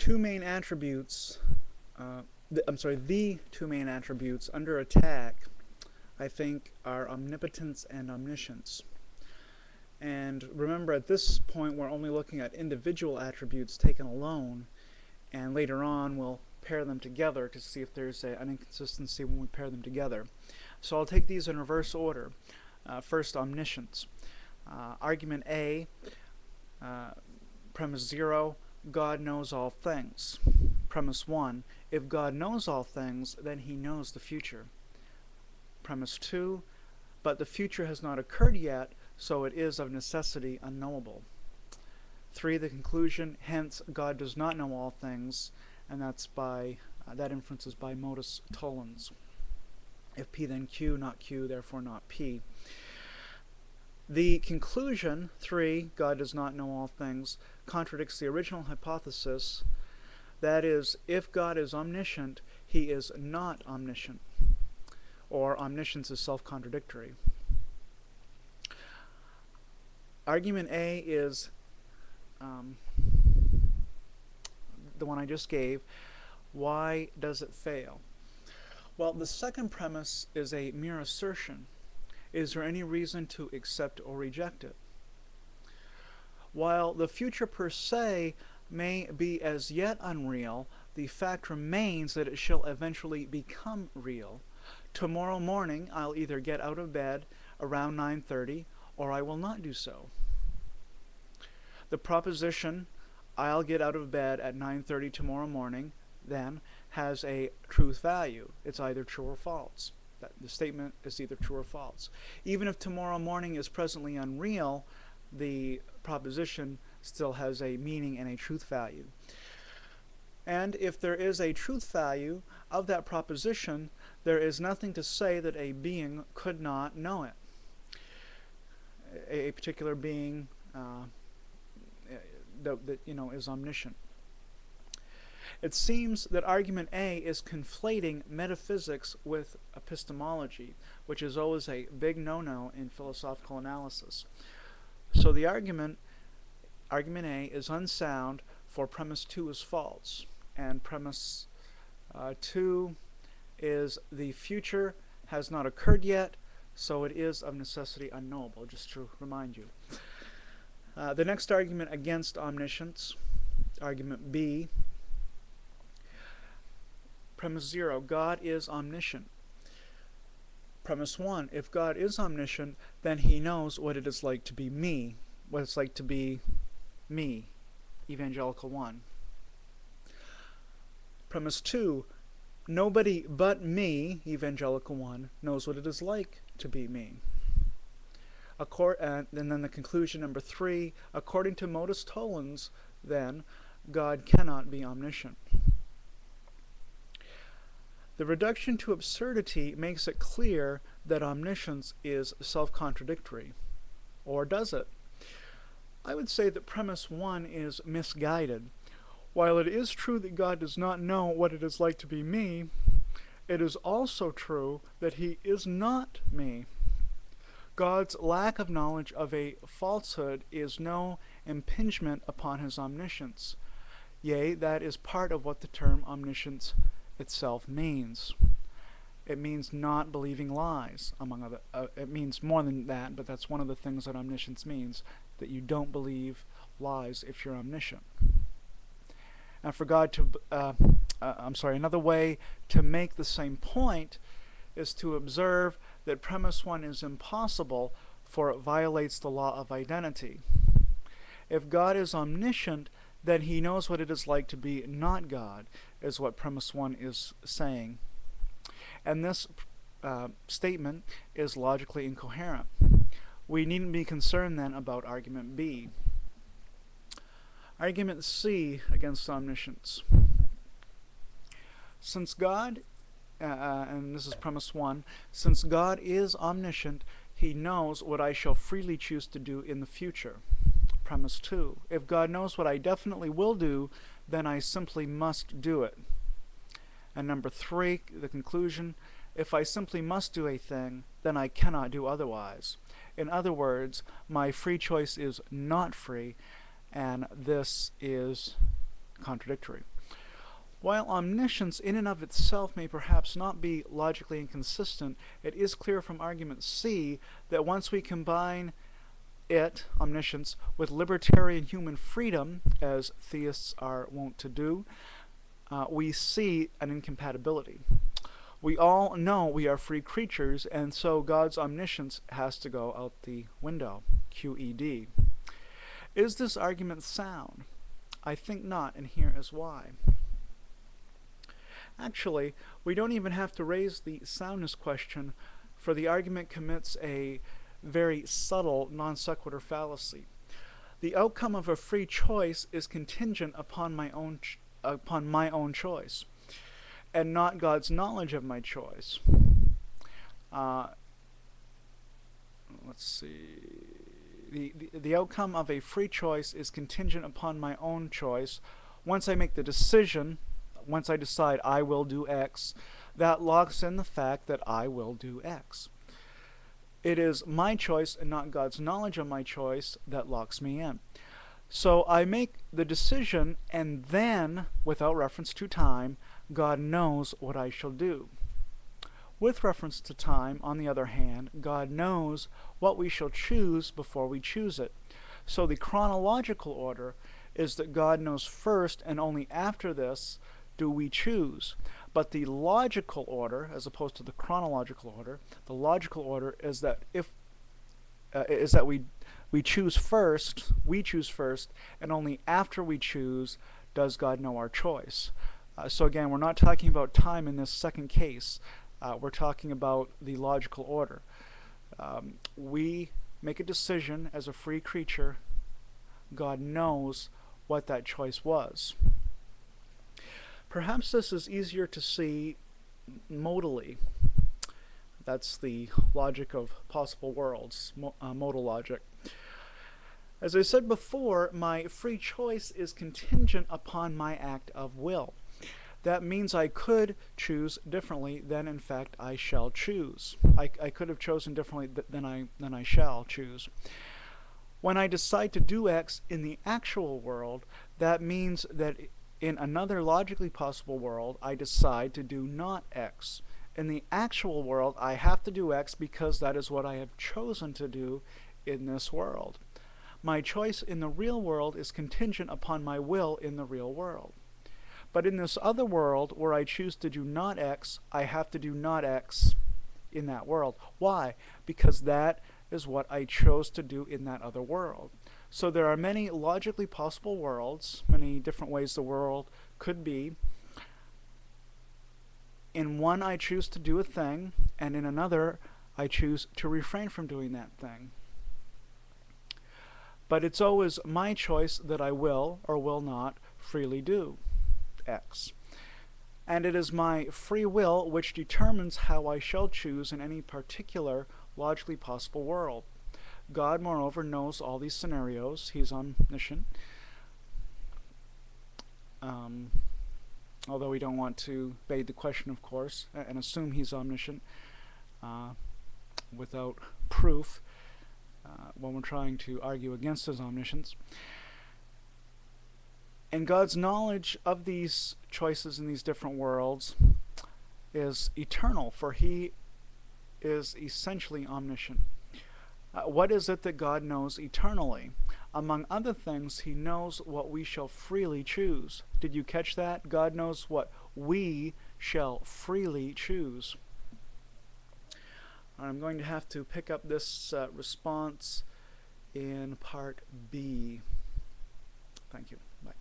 two main attributes, the two main attributes under attack, I think, are omnipotence and omniscience. And remember, at this point, we're only looking at individual attributes taken alone, and later on we'll pair them together to see if there's an inconsistency when we pair them together. So I'll take these in reverse order. First, omniscience. Argument A, premise 0, God knows all things. Premise 1, if God knows all things, then he knows the future. Premise 2, but the future has not occurred yet, so it is of necessity unknowable. 3, the conclusion, hence God does not know all things, and that's by that inference is by modus tollens. If P then Q, not Q, therefore not P. The conclusion, 3, God does not know all things, contradicts the original hypothesis. That is, if God is omniscient, he is not omniscient, or omniscience is self-contradictory. Argument A is the one I just gave. Why does it fail? Well, the second premise is a mere assertion. Is there any reason to accept or reject it? While the future per se may be as yet unreal, the fact remains that it shall eventually become real. Tomorrow morning I'll either get out of bed around 9:30 or I will not do so. The proposition, I'll get out of bed at 9:30 tomorrow morning, then has a truth value. It's either true or false. The statement is either true or false. Even if tomorrow morning is presently unreal, the proposition still has a meaning and a truth value. And if there is a truth value of that proposition, there is nothing to say that a being could not know it. A particular being that is omniscient. It seems that argument A is conflating metaphysics with epistemology, which is always a big no-no in philosophical analysis. So the argument A is unsound, for premise 2 is false, and premise 2 is the future has not occurred yet, so it is of necessity unknowable, just to remind you. The next argument against omniscience, argument B, premise 0, God is omniscient. Premise 1, if God is omniscient, then he knows what it is like to be me, what it's like to be me, evangelical 1. Premise 2, nobody but me, evangelical 1, knows what it is like to be me. And then the conclusion number 3, according to modus tollens, then, God cannot be omniscient. The reduction to absurdity makes it clear that omniscience is self-contradictory. Or does it? I would say that premise 1 is misguided. While it is true that God does not know what it is like to be me, it is also true that he is not me. God's lack of knowledge of a falsehood is no impingement upon his omniscience. Yea, that is part of what the term omniscience itself means. It means not believing lies, among other. It means more than that, but that's one of the things that omniscience means, that you don't believe lies if you're omniscient. And for God to, another way to make the same point is to observe that premise 1 is impossible, for it violates the law of identity. If God is omniscient, then he knows what it is like to be not God, is what premise 1 is saying. And this statement is logically incoherent. We needn't be concerned then about argument B. Argument C against omniscience. Since God, and this is premise 1, since God is omniscient, he knows what I shall freely choose to do in the future. Premise 2, if God knows what I definitely will do, then I simply must do it. And number 3, the conclusion, if I simply must do a thing, then I cannot do otherwise. In other words, my free choice is not free, and this is contradictory. While omniscience in and of itself may perhaps not be logically inconsistent, it is clear from argument C that once we combine it, omniscience, with libertarian human freedom, as theists are wont to do, we see an incompatibility. We all know we are free creatures, and so God's omniscience has to go out the window. QED. Is this argument sound? I think not, and here is why. Actually, we don't even have to raise the soundness question, for the argument commits a very subtle non sequitur fallacy. The outcome of a free choice is contingent upon my own choice, and not God's knowledge of my choice. Let's see. The outcome of a free choice is contingent upon my own choice. Once I make the decision, once I decide I will do X, that locks in the fact that I will do X. It is my choice and not God's knowledge of my choice that locks me in. So I make the decision, and then, without reference to time, God knows what I shall do. With reference to time, on the other hand, God knows what we shall choose before we choose it. So the chronological order is that God knows first, and only after this do we choose. But the logical order, as opposed to the chronological order, the logical order is that we choose first, and only after we choose does God know our choice. So again, we're not talking about time in this second case. We're talking about the logical order. We make a decision as a free creature. God knows what that choice was. Perhaps this is easier to see modally. That's the logic of possible worlds, modal logic. As I said before, my free choice is contingent upon my act of will. That means I could choose differently than in fact I shall choose. I could have chosen differently than I shall choose. When I decide to do X in the actual world, that means that in another logically possible world, I decide to do not X. In the actual world, I have to do X because that is what I have chosen to do in this world. My choice in the real world is contingent upon my will in the real world. But in this other world, where I choose to do not X, I have to do not X in that world. Why? Because that is what I chose to do in that other world. So there are many logically possible worlds, many different ways the world could be. In one, I choose to do a thing, and in another, I choose to refrain from doing that thing. But it's always my choice that I will or will not freely do X. And it is my free will which determines how I shall choose in any particular logically possible world. God, moreover, knows all these scenarios. He's omniscient. Although we don't want to evade the question, of course, and assume he's omniscient without proof when we're trying to argue against his omniscience. And God's knowledge of these choices in these different worlds is eternal, for he is essentially omniscient. What is it that God knows eternally? Among other things, he knows what we shall freely choose. Did you catch that? God knows what we shall freely choose. I'm going to have to pick up this response in part B. Thank you. Bye.